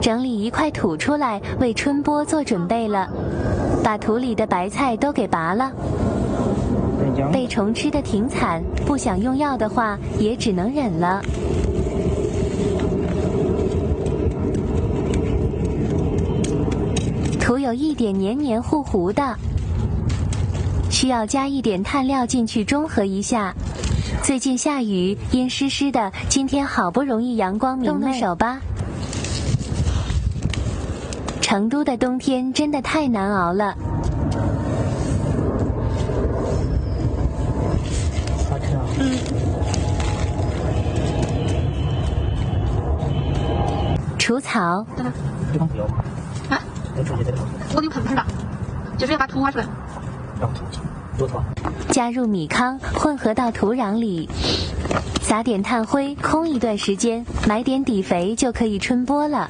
整理一块土出来，为春播做准备了。把土里的白菜都给拔了。被虫吃得挺惨，不想用药的话，也只能忍了。土有一点黏黏糊糊的，需要加一点炭料进去中和一下。最近下雨，阴湿湿的，今天好不容易阳光明媚，动动手吧。成都的冬天真的太难熬了。除草。这帮不要吗？啊？我有盆的，就是要把土挖出来。多土。加入米糠，混合到土壤里，撒点炭灰，空一段时间，买点底肥就可以春播了。